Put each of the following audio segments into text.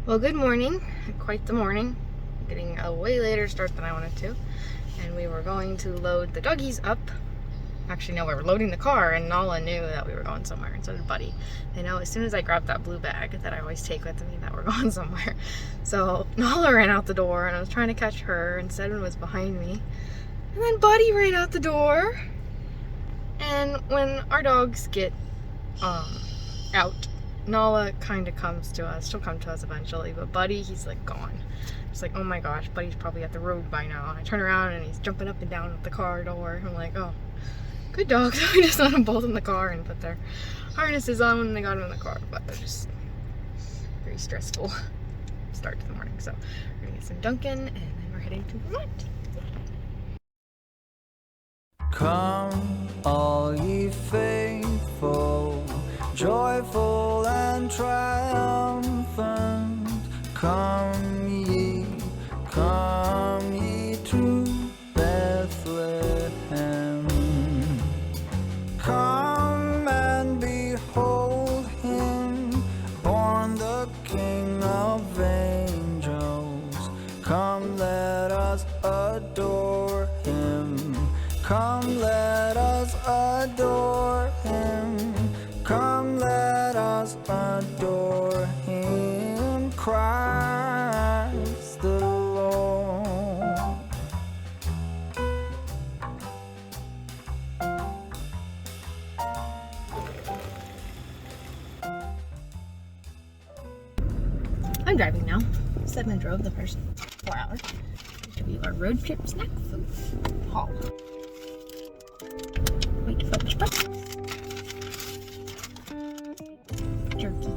Well, good morning. Quite the morning. Getting a way later start than I wanted to. And we were going to load the doggies up. Actually, no, we were loading the car, and Nala knew that we were going somewhere, and so did Buddy. They know as soon as I grabbed that blue bag that I always take with me that we're going somewhere. So Nala ran out the door, and I was trying to catch her, and Seven was behind me. And then Buddy ran out the door. And when our dogs get out, Nala kind of comes to us. She'll come to us eventually, but Buddy, he's like gone. It's like, oh my gosh, Buddy's probably at the road by now. And I turn around and he's jumping up and down at the car door. I'm like, oh, good dogs. We just let them both in the car and put their harnesses on when they got them in the car. But they're just very stressful start to the morning. So we're gonna get some Dunkin' and then we're heading to Vermont. Come, all ye faithful, joyful and triumphant. Come ye to Bethlehem. Come and behold him, born the King of angels. Come, let us adore him. Come, let us adore him. Come, let us adore him, Christ the Lord. I'm driving now. Seven drove the first 4 hours. This should be our road trip snack food haul. Wait for the spread. Jerky.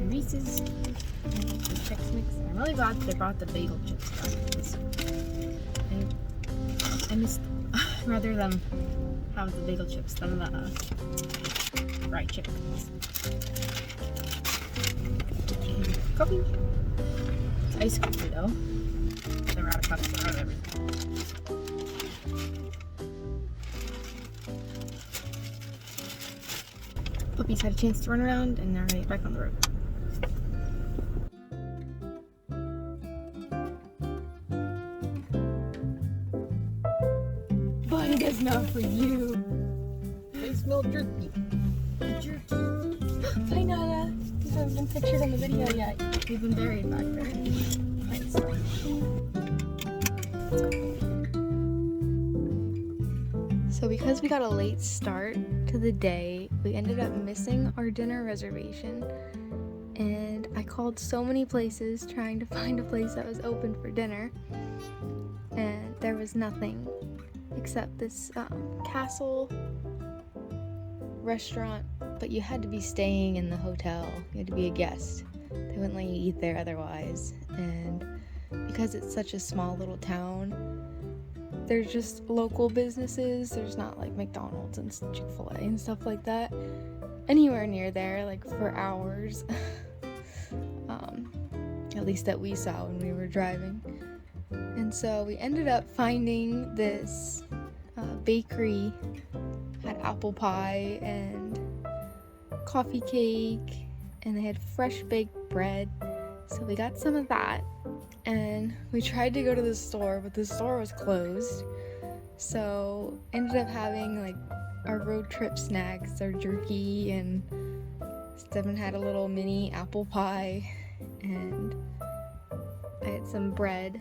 Reese's. Chex Mix. I'm really glad they brought the bagel chips back. I missed rather than have the bagel chips than the fried chickens. Coffee. It's ice coffee though. They were out of cups, they're out of everything. Puppies had a chance to run around and now they're back on the road. Buddy, that's not for you. They smell jerky. Jerky. Hi, Nala. You haven't been pictured in the video yet. We've been buried back there. Nice. So because we got a late start to the day, we ended up missing our dinner reservation. And I called so many places trying to find a place that was open for dinner. And there was nothing except this castle restaurant, but you had to be staying in the hotel. You had to be a guest. They wouldn't let you eat there otherwise. And because it's such a small little town, there's just local businesses. There's not like McDonald's and Chick-fil-A and stuff like that anywhere near there, like for hours. At least that we saw when we were driving. And so we ended up finding this bakery, had apple pie and coffee cake, and they had fresh baked bread. So we got some of that, and we tried to go to the store, but the store was closed. So ended up having like our road trip snacks, our jerky, and Stephen had a little mini apple pie, and I had some bread.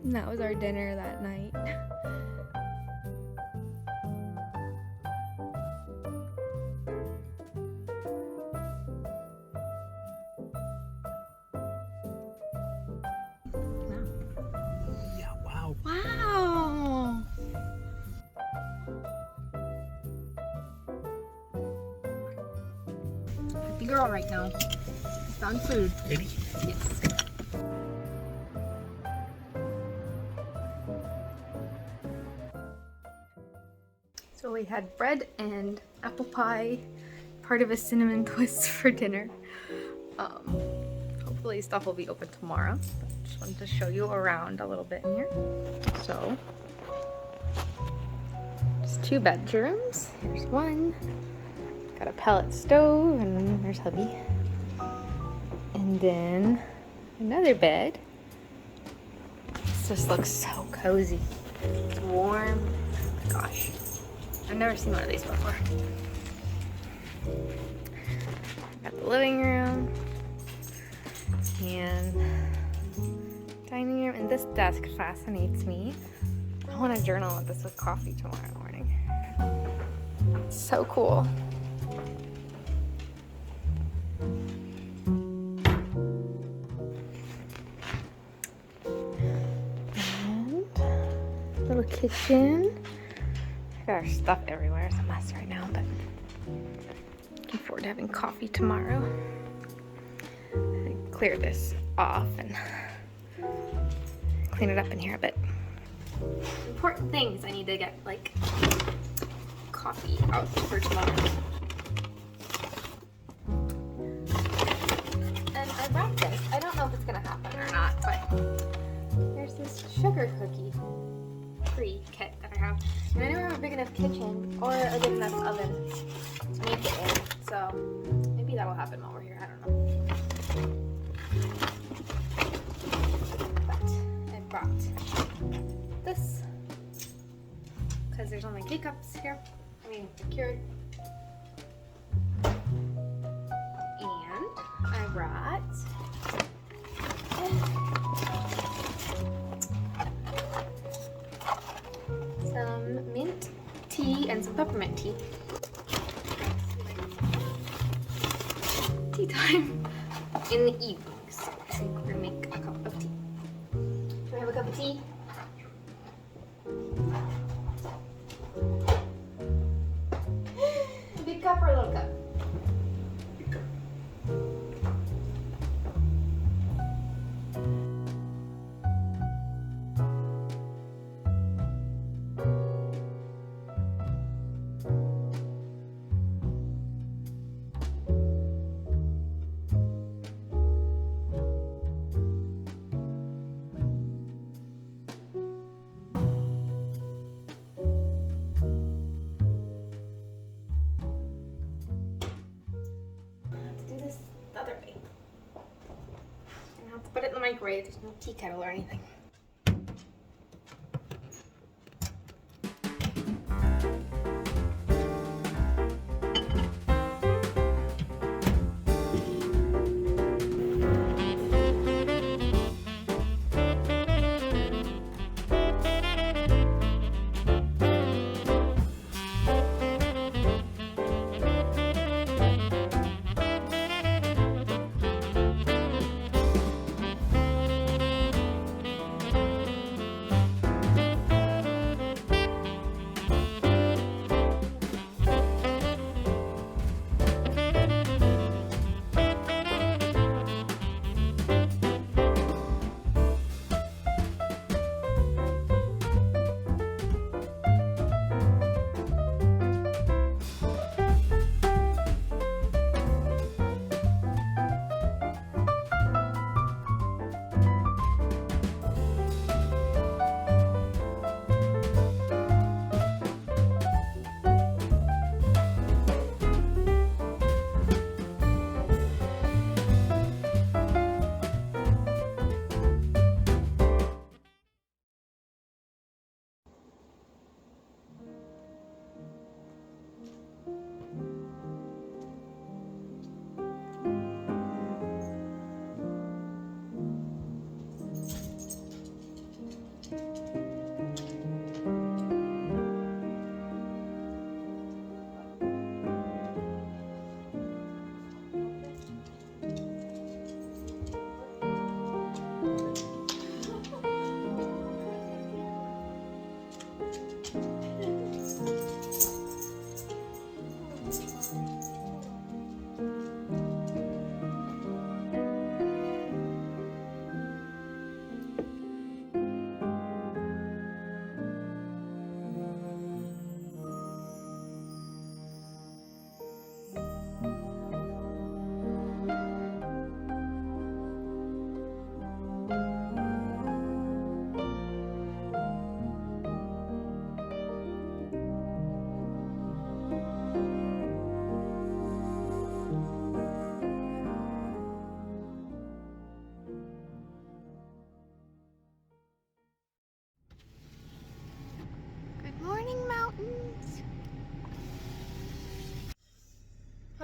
And that was our dinner that night. Yeah, wow. Wow! Happy girl right now. Found food. Maybe. Yes. So we had bread and apple pie, part of a cinnamon twist for dinner. Hopefully stuff will be open tomorrow. But just wanted to show you around a little bit in here. So It's 2 bedrooms. Here's one. Got a pellet stove, and there's hubby. And then another bed. This just looks so cozy. It's warm. Oh my gosh. I've never seen one of these before. Got the living room and dining room, and this desk fascinates me. I want to journal with this with coffee tomorrow morning. It's so cool. And little kitchen. I got our stuff everywhere. It's a mess right now, but looking forward to having coffee tomorrow. I clear this off and clean it up in here a bit. Important things I need to get, like coffee out for tomorrow. And I brought this. I don't know if it's gonna happen or not, but there's this sugar cookie free kit that I have. And I never have a big enough kitchen or a big enough oven to make it in. So maybe that'll happen while we're here. I don't know. But I brought this because there's only K-cups here. I mean, cured. And I brought some mint tea and some peppermint tea. Tea time in the evenings. I think we're gonna make a cup of tea. Can we have a cup of tea? A big cup or a little cup? Big cup. Put it in the microwave. There's no tea kettle or anything.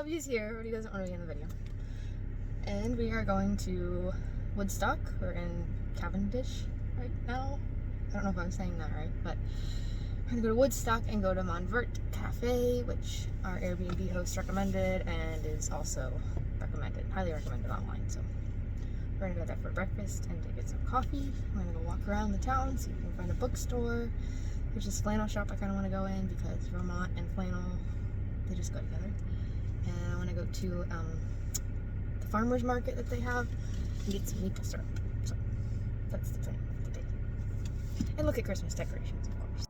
Bobby's here, but he doesn't want to be in the video. And we are going to Woodstock. We're in Cavendish right now. I don't know if I'm saying that right, but we're gonna go to Woodstock and go to Montvert Cafe, which our Airbnb host recommended and is also recommended, highly recommended online. So we're gonna go there for breakfast and to get some coffee. We're gonna go walk around the town, see if we can find a bookstore. There's this flannel shop I kind of want to go in because Vermont and flannel, they just go together. And I want to go to the farmer's market that they have and get some maple syrup. So that's the plan of the day. And look at Christmas decorations, of course.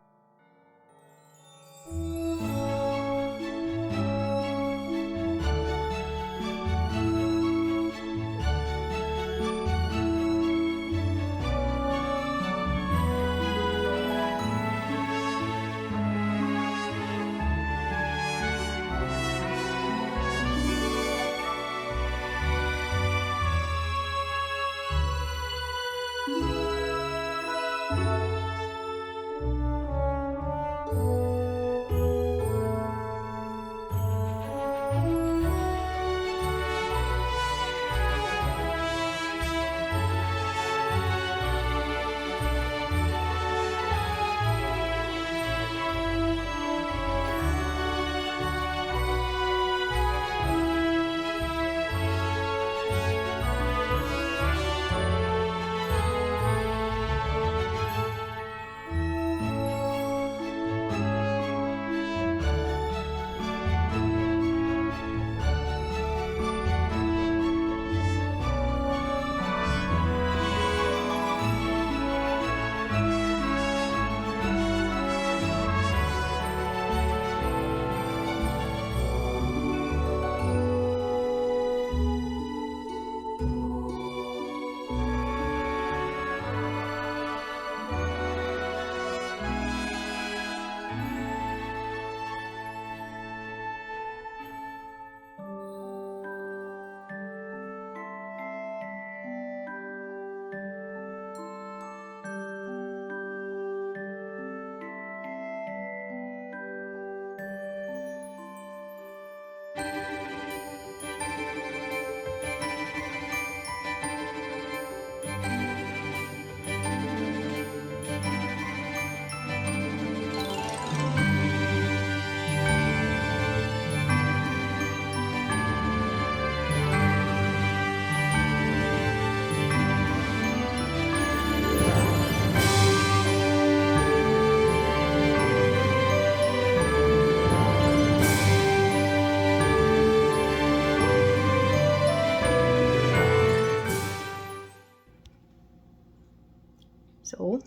So,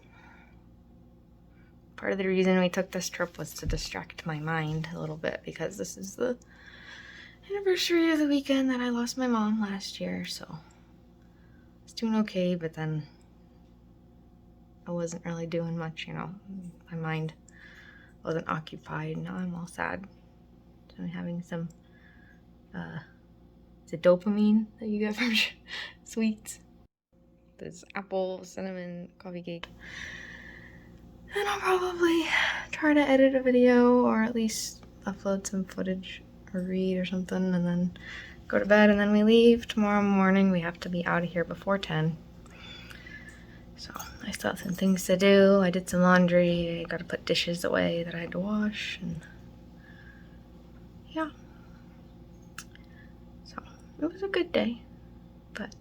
part of the reason we took this trip was to distract my mind a little bit because this is the anniversary of the weekend that I lost my mom last year, so I was doing okay, but then I wasn't really doing much, you know. My mind wasn't occupied. Now I'm all sad. So I'm having some, is it dopamine that you get from sweets? This apple cinnamon coffee cake. And I'll probably try to edit a video or at least upload some footage or read or something and then go to bed, and then we leave tomorrow morning. We have to be out of here before 10. So I still have some things to do. I did some laundry. I gotta put dishes away that I had to wash, and yeah. So it was a good day, but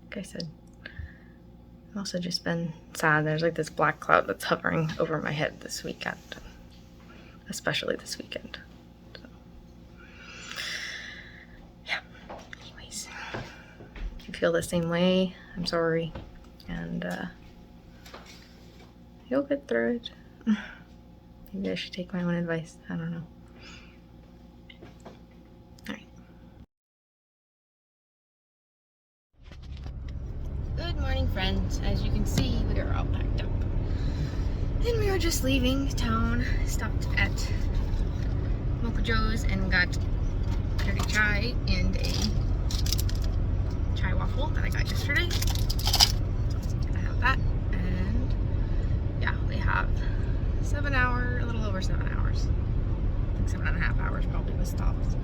like I said, I've also just been sad. There's like this black cloud that's hovering over my head this weekend, especially this weekend. So, yeah. Anyways, if you feel the same way, I'm sorry, and you'll get through it. Maybe I should take my own advice. I don't know. Alright. Good morning, friends. As you can see, we are all packed up. And we are just leaving town. Stopped at Mocha Joe's and got dirty chai and a chai waffle that I got yesterday. I have that. And yeah, we have a little over 7 hours. I think 7.5 hours probably with stops.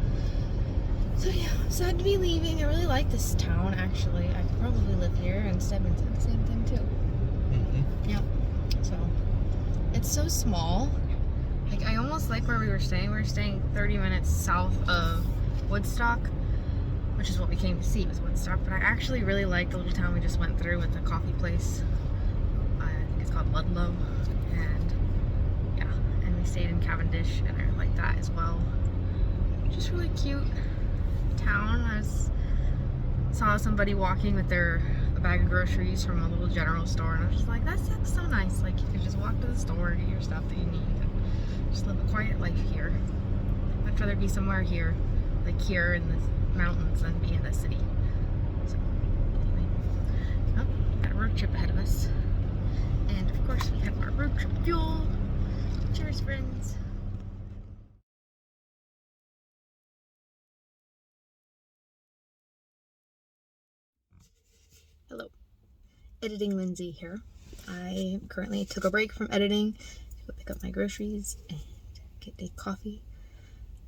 sad to be leaving. I really like this town, actually. I could probably live here, and Stedman said the same thing, too. Mm-hmm. Yep. So, it's so small. Like, I almost like where we were staying. We were staying 30 minutes south of Woodstock, which is what we came to see, was Woodstock. But I actually really like the little town we just went through with the coffee place. I think it's called Ludlow. And, yeah. And we stayed in Cavendish, and I like that as well. Just really cute town. I saw somebody walking with a bag of groceries from a little general store, and I was just like, that's so nice. Like, you can just walk to the store, get your stuff that you need, and just live a quiet life here. I'd rather be somewhere here, like here in the mountains, than be in the city. So, anyway. Oh, got a road trip ahead of us. And of course, we have our road trip fuel. Cheers, friends. Hello. Editing Lindsey here. I currently took a break from editing to go pick up my groceries and get a coffee.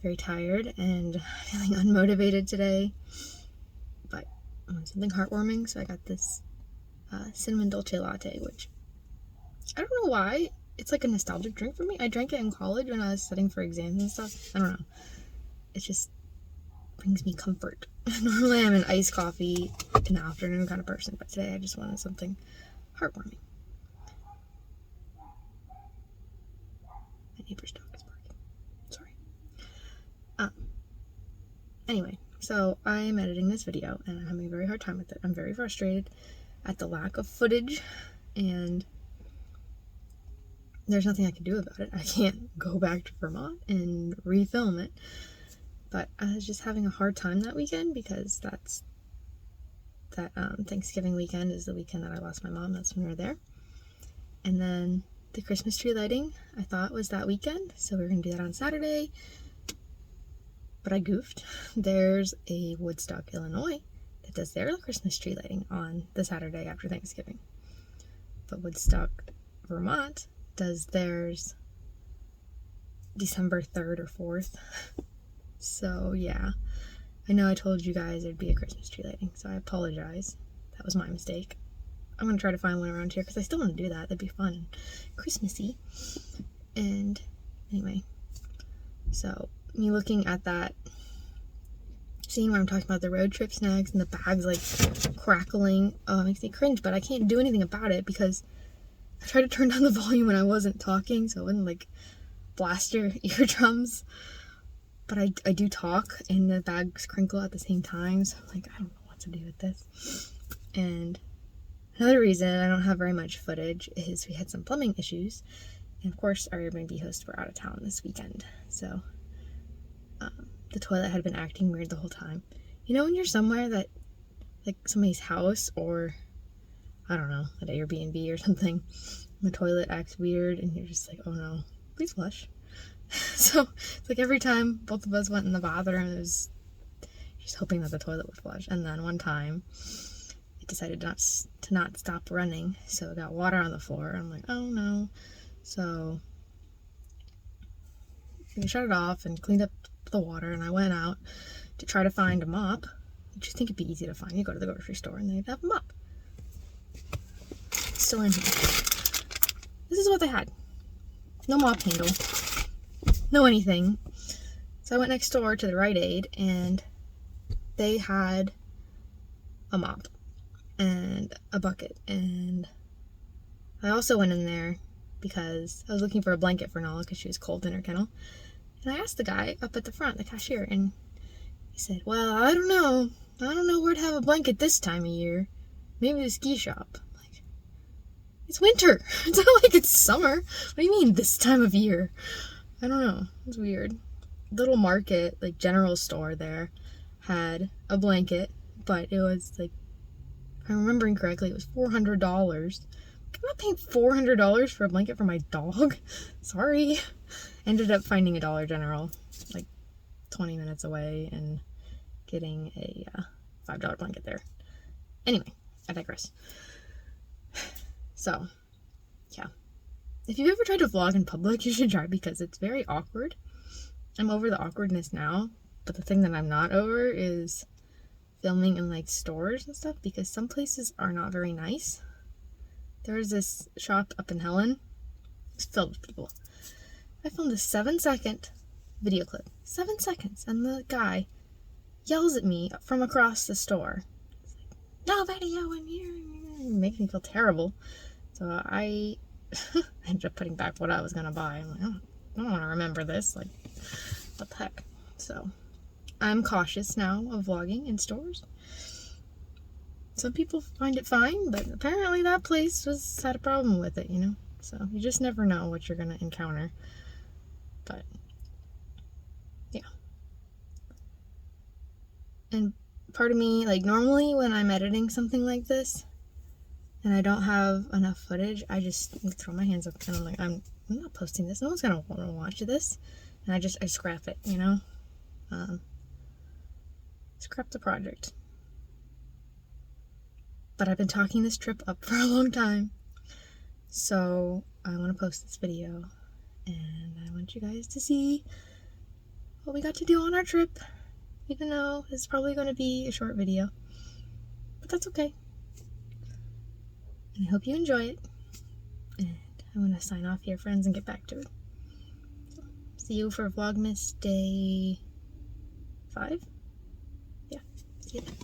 Very tired and feeling unmotivated today, but I want something heartwarming, so I got this cinnamon dolce latte, which I don't know why. It's like a nostalgic drink for me. I drank it in college when I was studying for exams and stuff. I don't know. It just brings me comfort. Normally I'm an iced coffee in the afternoon kind of person, but today I just wanted something heartwarming. My neighbor's dog is barking. Sorry. Anyway, so I'm editing this video and I'm having a very hard time with it. I'm very frustrated at the lack of footage, and there's nothing I can do about it. I can't go back to Vermont and refilm it. But I was just having a hard time that weekend because that Thanksgiving weekend is the weekend that I lost my mom. That's when we were there. And then the Christmas tree lighting, I thought was that weekend, so we were going to do that on Saturday. But I goofed. There's a Woodstock, Illinois that does their Christmas tree lighting on the Saturday after Thanksgiving. But Woodstock, Vermont does theirs December 3rd or 4th. So, yeah. I know I told you guys there'd be a Christmas tree lighting, so I apologize. That was my mistake. I'm going to try to find one around here, because I still want to do that. That'd be fun and Christmassy. And, anyway. So, me looking at that scene where I'm talking about the road trip snacks and the bags, like, crackling, it makes me cringe, but I can't do anything about it, because I tried to turn down the volume when I wasn't talking, so it wouldn't, like, blast your eardrums. But I do talk, and the bags crinkle at the same time, so I'm like, I don't know what to do with this. And another reason I don't have very much footage is we had some plumbing issues, and of course our Airbnb hosts were out of town this weekend, so the toilet had been acting weird the whole time. You know when you're somewhere that, like somebody's house, or I don't know, at Airbnb or something, and the toilet acts weird, and you're just like, oh no, please flush. So it's like every time both of us went in the bathroom, it was just hoping that the toilet would flush. And then one time it decided to not stop running, so it got water on the floor. I'm like, oh no. So we shut it off and cleaned up the water, and I went out to try to find a mop, which you think it'd be easy to find. You go to the grocery store and they'd have a mop. It's still in here. This is what they had. No mop handle. No anything. So I went next door to the Rite Aid, and they had a mop and a bucket. And I also went in there because I was looking for a blanket for Nala because she was cold in her kennel. And I asked the guy up at the front, the cashier, and he said, well, I don't know where to have a blanket this time of year. Maybe the ski shop. I'm like, it's winter. It's not like it's summer. What do you mean this time of year? I don't know. It's weird. Little market, like general store there, had a blanket, but it was like, if I'm remembering correctly, it was $400. I'm not paying $400 for a blanket for my dog. Sorry. Ended up finding a Dollar General, like 20 minutes away, and getting a $5 blanket there. Anyway, I digress. So, yeah. If you've ever tried to vlog in public, you should try, because it's very awkward. I'm over the awkwardness now, but the thing that I'm not over is filming in like stores and stuff because some places are not very nice. There was this shop up in Helen. It's filled with people. I filmed a 7-second video clip. 7 seconds. And the guy yells at me from across the store. He's like, no video in here. It makes me feel terrible. So I ended up putting back what I was going to buy. I'm like, oh, I don't want to remember this. Like, what the heck? So I'm cautious now of vlogging in stores. Some people find it fine, but apparently that place had a problem with it, you know? So you just never know what you're going to encounter. But, yeah. And part of me, like, normally when I'm editing something like this, and I don't have enough footage, I just throw my hands up and I'm like, I'm not posting this. No one's going to want to watch this. And I scrap it, you know? Scrap the project. But I've been talking this trip up for a long time. So I want to post this video. And I want you guys to see what we got to do on our trip. Even though it's probably going to be a short video. But that's okay. And I hope you enjoy it. And I'm going to sign off here, friends, and get back to it. So, see you for Vlogmas Day 5? Yeah, see you then.